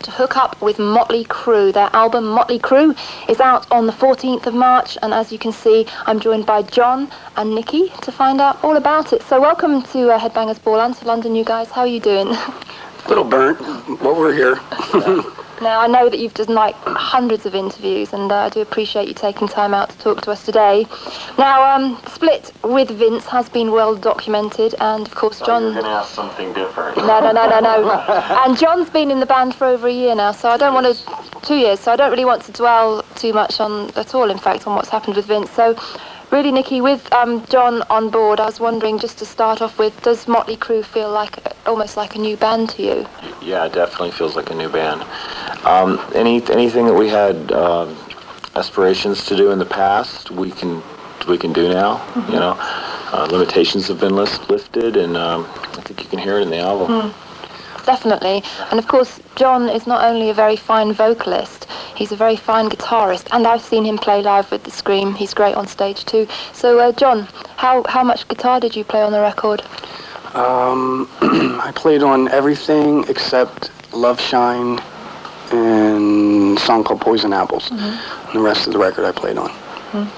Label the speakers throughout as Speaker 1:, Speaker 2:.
Speaker 1: to hook up with Motley Crue. Their album Motley Crue is out on the 14th of March, and as you can see, I'm joined by John and Nikki to find out all about it. So welcome to Headbangers Ball and to London, you guys. How are you doing?
Speaker 2: A little burnt, but we're here.
Speaker 1: Now, I know that you've done like hundreds of interviews, and I do appreciate you taking time out to talk to us today. Now, split with Vince has been well documented, and of course, John...
Speaker 3: You're going to ask something different.
Speaker 1: No. And John's been in the band for over a year now, so I don't want to... 2 years, so I don't really want to dwell too much on, at all, in fact, on what's happened with Vince. So, really, Nikki, with John on board, I was wondering, just to start off with, does Motley Crue feel like almost like a new band to you?
Speaker 3: Yeah, it definitely feels like a new band. Anything that we had aspirations to do in the past, we can do now. Mm-hmm. You know, limitations have been lifted, and I think you can hear it in the album.
Speaker 1: Definitely. And of course, John is not only a very fine vocalist, he's a very fine guitarist, and I've seen him play live with the Scream. He's great on stage too. So, John, how much guitar did you play on the record?
Speaker 2: I played on everything except Love Shine and a song called Poison Apples. Mm-hmm. And the rest of the record I played on.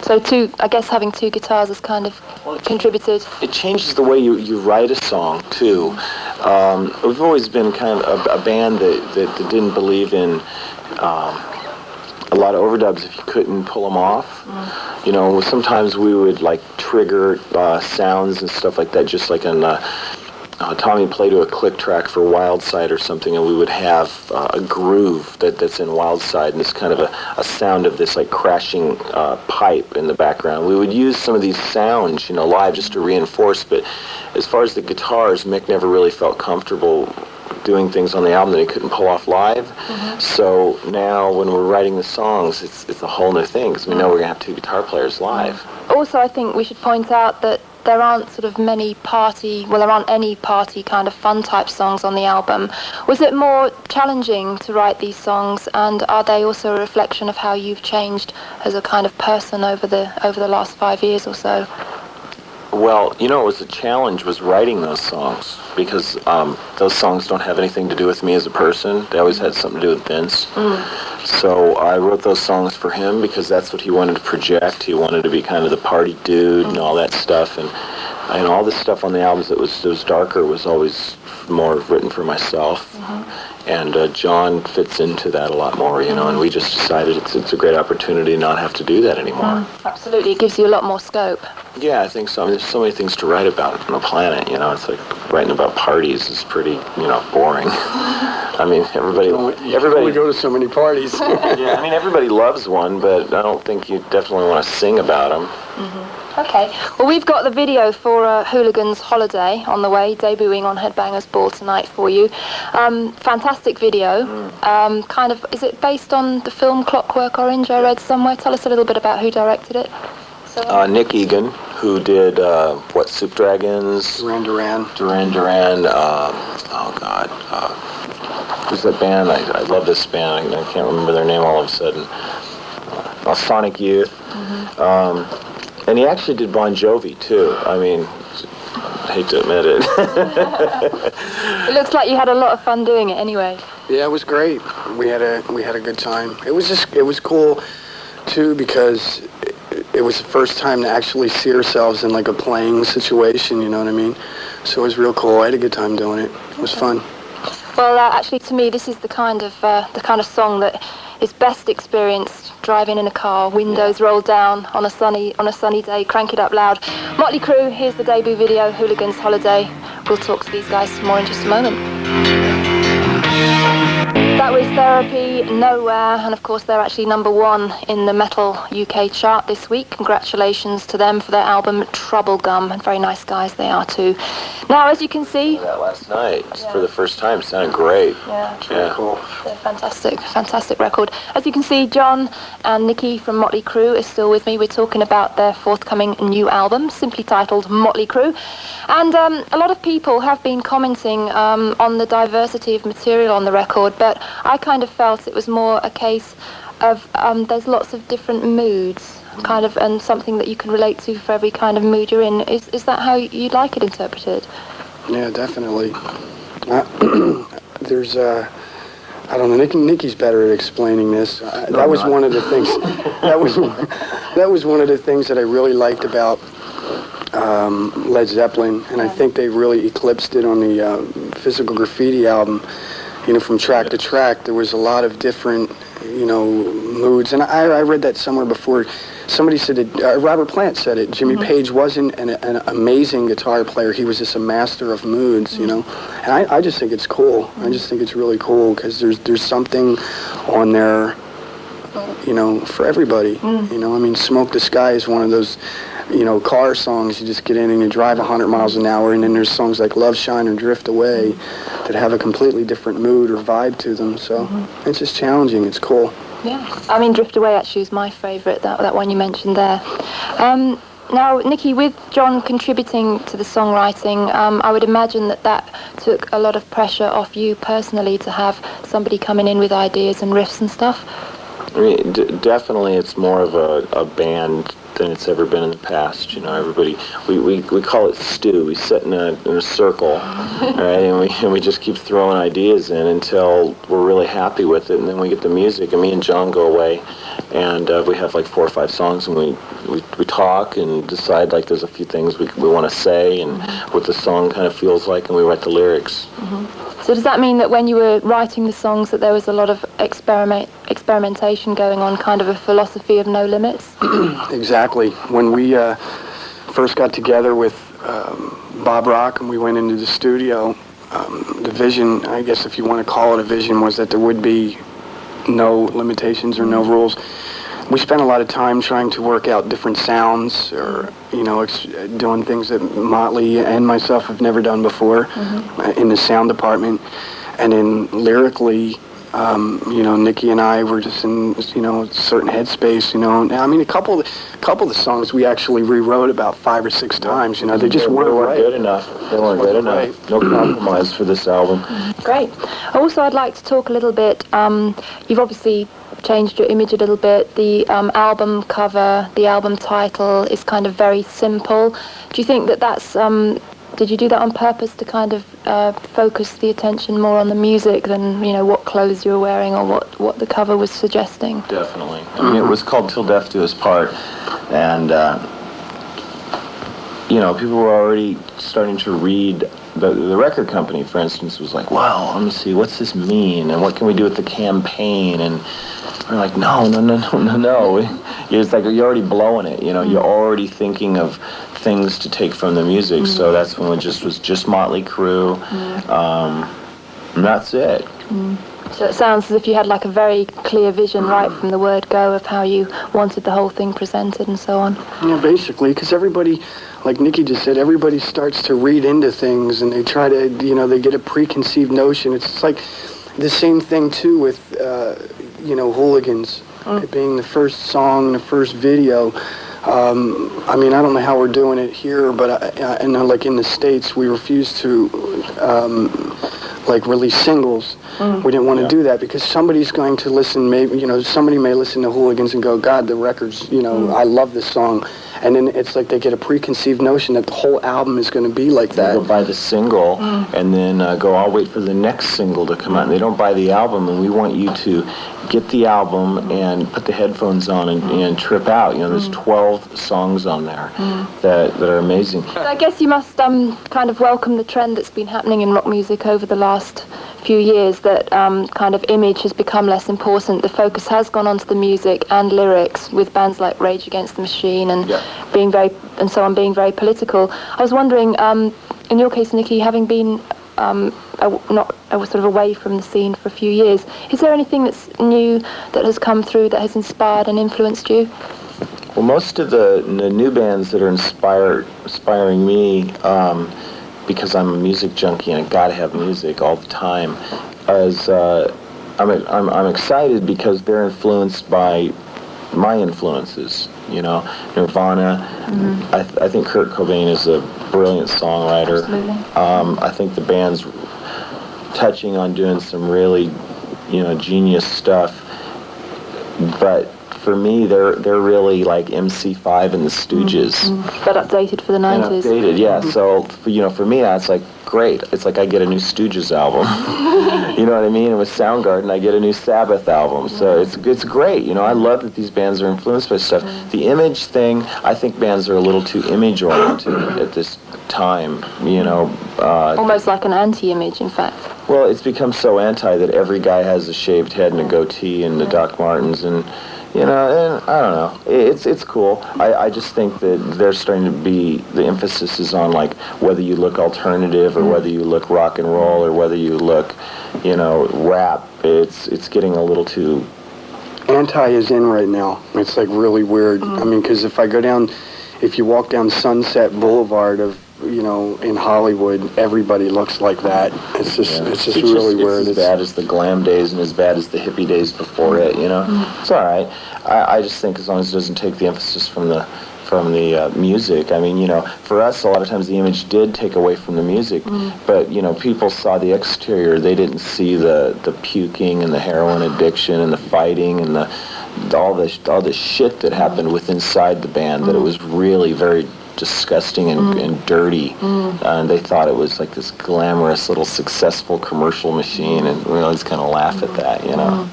Speaker 1: So I guess having two guitars has kind of contributed.
Speaker 3: It changes the way you write a song, too. We've always been kind of a band that didn't believe in a lot of overdubs if you couldn't pull them off. You know, sometimes we would like trigger sounds and stuff like that, just like on Tommy played to a click track for Wild Side or something, and we would have a groove that's in Wild Side, and it's kind of a sound of this like crashing pipe in the background. We would use some of these sounds, you know, live just to reinforce, but as far as the guitars, Mick never really felt comfortable doing things on the album that he couldn't pull off live. Mm-hmm. So now when we're writing the songs, it's a whole new thing, because we know we're going to have two guitar players live.
Speaker 1: Also, I think we should point out that there aren't sort of any party kind of fun type songs on the album. Was it more challenging to write these songs, and are they also a reflection of how you've changed as a kind of person over the last 5 years or so?
Speaker 3: Well, you know, it was a challenge was writing those songs, because those songs don't have anything to do with me as a person. They always had something to do with Vince. So I wrote those songs for him because that's what he wanted to project. He wanted to be kind of the party dude and all that stuff. And all the stuff on the albums that was darker was always more written for myself. And John fits into that a lot more, you know, and we just decided it's a great opportunity to not have to do that anymore.
Speaker 1: Absolutely. It gives you a lot more scope.
Speaker 3: Yeah, I think so. I mean, there's so many things to write about on the planet, you know. It's like writing about parties is pretty, you know, boring. I mean, everybody
Speaker 2: We go to so many parties.
Speaker 3: Yeah, I mean, everybody loves one, but I don't think you definitely want to sing about them.
Speaker 1: Okay. Well, we've got the video for Hooligan's Holiday on the way, debuting on Headbangers Ball tonight for you. Fantastic video. Kind of, is it based on the film Clockwork Orange, I read somewhere? Tell us a little bit about who directed it.
Speaker 3: Nick Egan, who did, Soup Dragons?
Speaker 2: Duran.
Speaker 3: Oh, God. Who's that band? I love this band. I can't remember their name all of a sudden. Sonic Youth. And he actually did Bon Jovi, too. I mean, I hate to admit it.
Speaker 1: It looks like you had a lot of fun doing it anyway.
Speaker 2: Yeah, it was great. We had a good time. It was cool, too, because it was the first time to actually see ourselves in like a playing situation, you know what I mean? So it was real cool. I had a good time doing it. It was fun.
Speaker 1: Well, actually, to me, this is the kind of song that is best experienced driving in a car, windows rolled down on a sunny day, crank it up loud. Motley Crue, here's the debut video, Hooligan's Holiday. We'll talk to these guys some more in just a moment. That was Therapy, Nowhere, and of course they're actually #1 in the Metal UK chart this week. Congratulations to them for their album Trouble Gum, and very nice guys they are too. Now, as you can see...
Speaker 3: That last night, for the first time, it sounded great.
Speaker 1: Yeah, cool. They're fantastic record. As you can see, John and Nikki from Motley Crue is still with me. We're talking about their forthcoming new album, simply titled Motley Crue. And a lot of people have been commenting on the diversity of material on the record, but I kind of felt it was more a case of there's lots of different moods, kind of, and something that you can relate to for every kind of mood you're in. Is that how you'd like it interpreted?
Speaker 2: Yeah, definitely. There's I don't know. Nikki's better at explaining this. That was one of the things. That was one of the things that I really liked about Led Zeppelin, and I think they really eclipsed it on the Physical Graffiti album. You know, from track to track, there was a lot of different, you know, moods. And I read that somewhere before. Somebody said it, Robert Plant said it, Jimmy Page wasn't an amazing guitar player. He was just a master of moods, you know. And I just think it's cool. I just think it's really cool because there's something on there, you know, for everybody. You know, I mean, Smoke the Sky is one of those, you know, car songs. You just get in and you drive 100 miles an hour, and then there's songs like Love, Shine, and Drift Away that have a completely different mood or vibe to them. So it's just challenging. It's cool.
Speaker 1: Yeah, I mean, Drift Away actually is my favourite, that one you mentioned there. Now, Nikki, with John contributing to the songwriting, I would imagine that took a lot of pressure off you personally to have somebody coming in with ideas and riffs and stuff.
Speaker 3: I mean, definitely it's more of a band than it's ever been in the past. You know, everybody, we call it stew. We sit in a circle, right, and we just keep throwing ideas in until we're really happy with it, and then we get the music, and me and John go away, and we have like 4 or 5 songs, and we talk and decide like there's a few things we want to say and what the song kind of feels like, and we write the lyrics.
Speaker 1: So does that mean that when you were writing the songs that there was a lot of experimentation going on, kind of a philosophy of no limits?
Speaker 2: Exactly. When we first got together with Bob Rock and we went into the studio, the vision, I guess if you want to call it a vision, was that there would be no limitations or no rules. We spent a lot of time trying to work out different sounds, or, you know, doing things that Motley and myself have never done before in the sound department. And then lyrically, you know, Nikki and I were just in, you know, a certain headspace, you know. I mean, a couple of the songs we actually rewrote about 5 or 6 times, you know. They just weren't right.
Speaker 3: Good enough. They weren't good enough. No compromise for this album.
Speaker 1: Great. Also, I'd like to talk a little bit, you've obviously changed your image a little bit. The album cover, the album title is kind of very simple. Do you think that that's, did you do that on purpose to kind of focus the attention more on the music than, you know, what clothes you were wearing or what the cover was suggesting?
Speaker 3: Definitely. I mean, it was called Till Death Do Us Part, and, you know, people were already starting to read. The record company, for instance, was like, wow, let me see, what's this mean, and what can we do with the campaign? And we're like, no. It's like you're already blowing it, you know, you're already thinking of things to take from the music. So that's when it was just Motley Crue, and that's it.
Speaker 1: So it sounds as if you had like a very clear vision right from the word go of how you wanted the whole thing presented and so on.
Speaker 2: Yeah, basically, because everybody, like Nikki just said, everybody starts to read into things and they try to, you know, they get a preconceived notion. It's like the same thing too with, you know, Hooligans. It being the first song, the first video. I mean, I don't know how we're doing it here, but I know, like in the States, we refuse to like release singles. We didn't want to do that because somebody's going to listen. Maybe, you know, somebody may listen to Hooligans and go, God, the record's, you know, I love this song. And then it's like they get a preconceived notion that the whole album is going to be like that.
Speaker 3: They go buy the single and then go, I'll wait for the next single to come out. And they don't buy the album, and we want you to get the album and put the headphones on and trip out. You know, there's 12 songs on there that are amazing.
Speaker 1: I guess you must kind of welcome the trend that's been happening in rock music over the last few years, that kind of image has become less important. The focus has gone onto the music and lyrics, with bands like Rage Against the Machine and being very political. I was wondering, in your case, Nikki, having been sort of away from the scene for a few years, is there anything that's new that has come through that has inspired and influenced you?
Speaker 3: Well, most of the new bands that are inspiring me, because I'm a music junkie and I gotta have music all the time, I'm excited because they're influenced by my influences. You know, Nirvana. I think Kurt Cobain is a brilliant songwriter. I think the band's touching on doing some really, you know, genius stuff. But for me, they're really like MC5 and the Stooges.
Speaker 1: But updated for the 90s.
Speaker 3: And updated, yeah. So, you know, for me, it's like great. It's like I get a new Stooges album. You know what I mean? And with Soundgarden, I get a new Sabbath album. So it's great. You know, I love that these bands are influenced by stuff. The image thing, I think bands are a little too image-oriented at this time, you know.
Speaker 1: Almost like an anti-image, in fact.
Speaker 3: Well, it's become so anti that every guy has a shaved head and a goatee and the Doc Martens and, you know, and I don't know. It's cool. I just think that there's starting to be, the emphasis is on, like, whether you look alternative or whether you look rock and roll or whether you look, you know, rap. It's getting a little too...
Speaker 2: Anti is in right now. It's, like, really weird. I mean, because if you walk down Sunset Boulevard of, you know, in Hollywood, everybody looks like that. It's just really weird.
Speaker 3: It's as bad as the glam days and as bad as the hippie days before it, you know? It's all right. I just think as long as it doesn't take the emphasis from the music. I mean, you know, for us, a lot of times the image did take away from the music, but, you know, people saw the exterior. They didn't see the puking and the heroin addiction and the fighting and all the shit that happened with inside the band, that it was really very disgusting and dirty, and they thought it was like this glamorous little successful commercial machine, and we always kind of laugh at that, you know.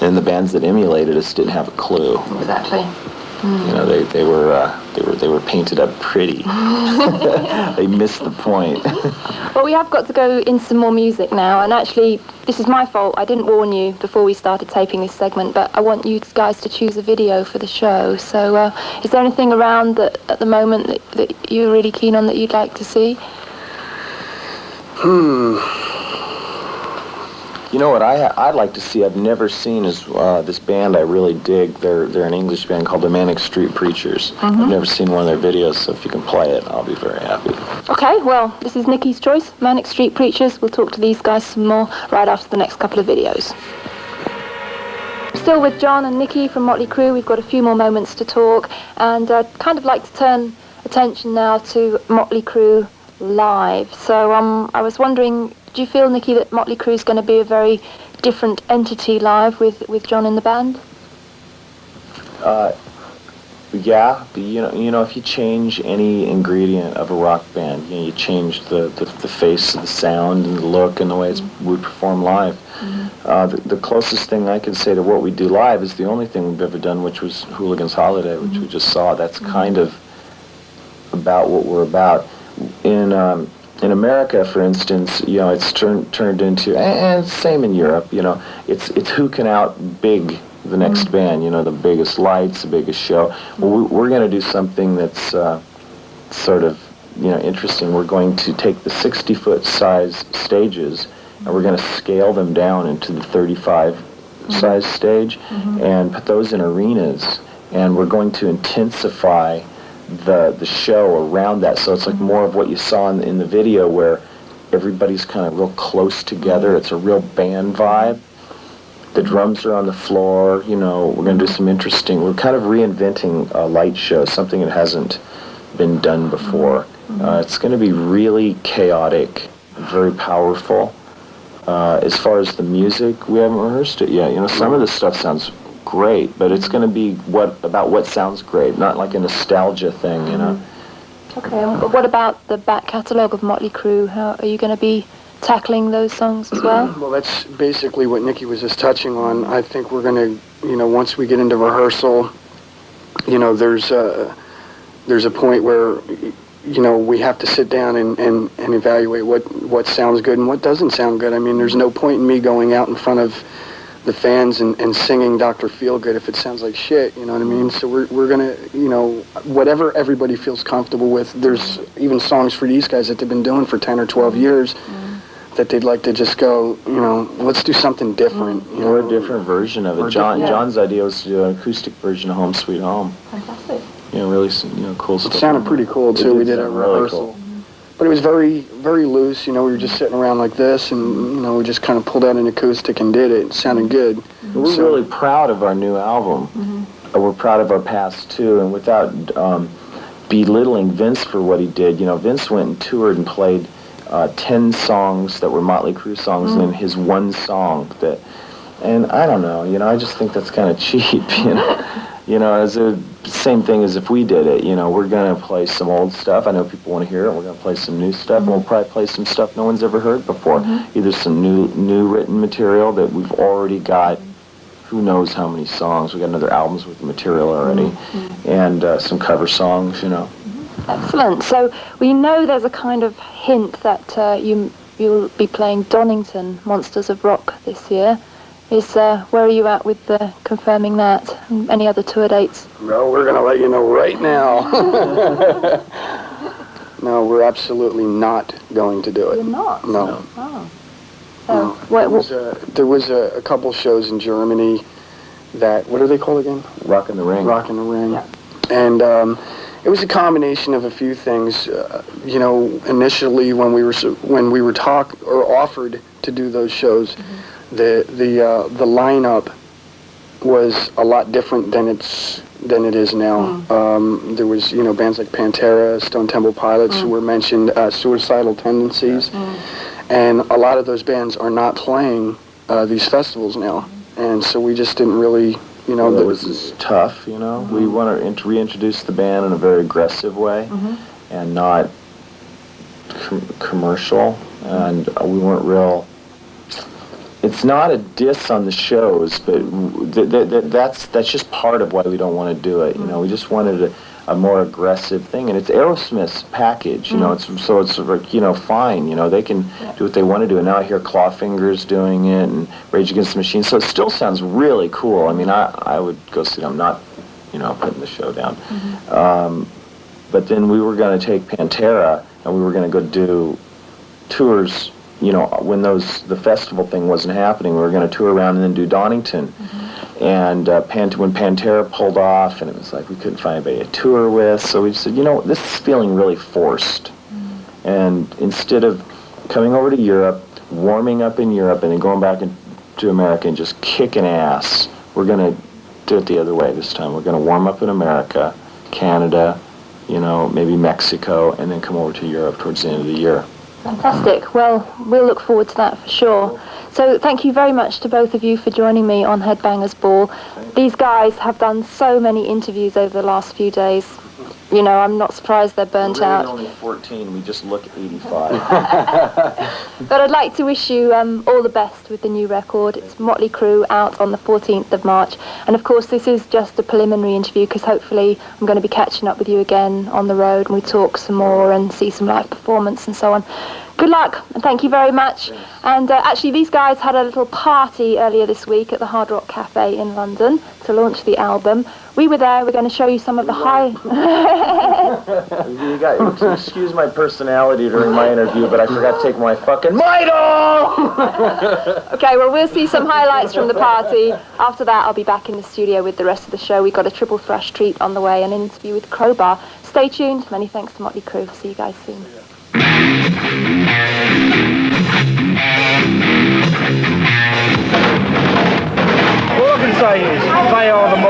Speaker 3: And the bands that emulated us didn't have a clue.
Speaker 1: Exactly.
Speaker 3: You know, they were painted up pretty. They missed the point.
Speaker 1: Well, we have got to go in some more music now, and actually, this is my fault. I didn't warn you before we started taping this segment, but I want you guys to choose a video for the show. So, is there anything around that at the moment that you're really keen on that you'd like to see?
Speaker 3: You know what I'd like to see, I've never seen, is this band I really dig. They're an English band called the Manic Street Preachers. I've never seen one of their videos, so if you can play it, I'll be very happy.
Speaker 1: Okay, well, this is Nikki's choice, Manic Street Preachers. We'll talk to these guys some more right after the next couple of videos. Still with John and Nikki from Motley Crue. We've got a few more moments to talk, and I'd kind of like to turn attention now to Motley Crue live. So I was wondering, do you feel, Nikki, that Motley Crue is going to be a very different entity live with John in the band?
Speaker 3: Yeah, but you know, if you change any ingredient of a rock band, you know, you change the face, the sound, and the look, and the way we perform live. The closest thing I can say to what we do live is the only thing we've ever done, which was Hooligan's Holiday, which we just saw. That's kind of about what we're about. In America, for instance, you know, it's turned into, and same in Europe, you know, it's who can out big the next band, you know, the biggest lights, the biggest show. Well, we're going to do something that's sort of, you know, interesting. We're going to take the 60-foot size stages, and we're going to scale them down into the 35 size stage, and put those in arenas, and we're going to intensify the show around that, so it's like more of what you saw in the video, where everybody's kind of real close together. It's a real band vibe. The drums are on the floor. You know, we're going to do some interesting, we're kind of reinventing a light show, something that hasn't been done before. It's going to be really chaotic, very powerful. As far as the music, we haven't rehearsed it yet. You know, some of the stuff sounds great, but it's going to be what sounds great, not like a nostalgia thing, you know.
Speaker 1: Okay, and what about the back catalogue of Motley Crue? How are you going to be tackling those songs as well?
Speaker 2: Well, that's basically what Nikki was just touching on. I think we're going to, you know, once we get into rehearsal, you know, there's a point where, you know, we have to sit down and evaluate what sounds good and what doesn't sound good. I mean, there's no point in me going out in front of the fans and singing Dr. Feelgood if it sounds like shit, you know what I mean? So we're gonna, you know, whatever everybody feels comfortable with. There's even songs for these guys that they've been doing for 10 or 12 years that they'd like to just go, you know, let's do something different. You know?
Speaker 3: Or a different version of it. John's idea was to do an acoustic version of Home Sweet Home.
Speaker 1: Fantastic.
Speaker 3: You know, really, you know, cool stuff.
Speaker 2: It sounded pretty cool too. We did a rehearsal. Really cool. But it was very, very loose, you know, we were just sitting around like this, and, you know, we just kind of pulled out an acoustic and did it. It sounded good.
Speaker 3: We're really proud of our new album. We're proud of our past, too, and without belittling Vince for what he did, you know, Vince went and toured and played 10 songs that were Motley Crue songs, and then his one song that, and I don't know, you know, I just think that's kind of cheap, you know. You know, as a same thing as if we did it. You know, we're gonna play some old stuff. I know people want to hear it. We're gonna play some new stuff, and we'll probably play some stuff no one's ever heard before. Either some new written material that we've already got. Who knows how many songs? We got another albums with the material already, and some cover songs. You know.
Speaker 1: Excellent. So we know there's a kind of hint that you'll be playing Donington Monsters of Rock this year. Where are you at with confirming that? Any other tour dates?
Speaker 2: Well, we're going to let you know right now. No, we're absolutely not going to do it.
Speaker 1: You're not?
Speaker 2: No.
Speaker 1: Oh.
Speaker 2: So, there was a couple shows in Germany that, what are they called again?
Speaker 3: Rock in the Ring.
Speaker 2: Rock in the Ring.
Speaker 1: Yeah.
Speaker 2: And it was a combination of a few things. You know, initially when we were offered to do those shows, the lineup was a lot different than it is now. There was, you know, bands like Pantera, Stone Temple Pilots were mentioned, Suicidal Tendencies, and a lot of those bands are not playing these festivals now, and so we just didn't really, you know.
Speaker 3: Well, it was tough, you know. We want to reintroduce the band in a very aggressive way, and not commercial, and we weren't real. It's not a diss on the shows, but that's just part of why we don't want to do it. You know, we just wanted a more aggressive thing, and it's Aerosmith's package. You know, it's you know, fine. You know, they can do what they want to do. And now I hear Clawfingers doing it, and Rage Against the Machine. So it still sounds really cool. I mean, I would go see them. Not, you know, putting the show down. But then we were going to take Pantera, and we were going to go do tours. You know, when the festival thing wasn't happening, we were going to tour around and then do Donington. And when Pantera pulled off, and it was like we couldn't find anybody to tour with, so we said, you know, this is feeling really forced. And instead of coming over to Europe, warming up in Europe, and then going back to America and just kicking ass, we're going to do it the other way this time. We're going to warm up in America, Canada, you know, maybe Mexico, and then come over to Europe towards the end of the year.
Speaker 1: Fantastic. Well, we'll look forward to that for sure. So thank you very much to both of you for joining me on Headbangers Ball. These guys have done so many interviews over the last few days. You know, I'm not surprised they're burnt out.
Speaker 3: We're only 14. We just look 85.
Speaker 1: But I'd like to wish you all the best with the new record. It's Motley Crue, out on the 14th of March. And of course, this is just a preliminary interview, because hopefully I'm going to be catching up with you again on the road, and we talk some more and see some live performance and so on. Good luck, and thank you very much. And actually, these guys had a little party earlier this week at the Hard Rock Cafe in London to launch the album. We were there. We're going to show you some of the high...
Speaker 3: You got to excuse my personality during my interview, but I forgot to take my fucking Midol!
Speaker 1: Okay, well, we'll see some highlights from the party. After that, I'll be back in the studio with the rest of the show. We've got a triple thrash treat on the way, and an interview with Crowbar. Stay tuned. Many thanks to Motley Crue. See you guys soon.
Speaker 4: All I can say is, they are the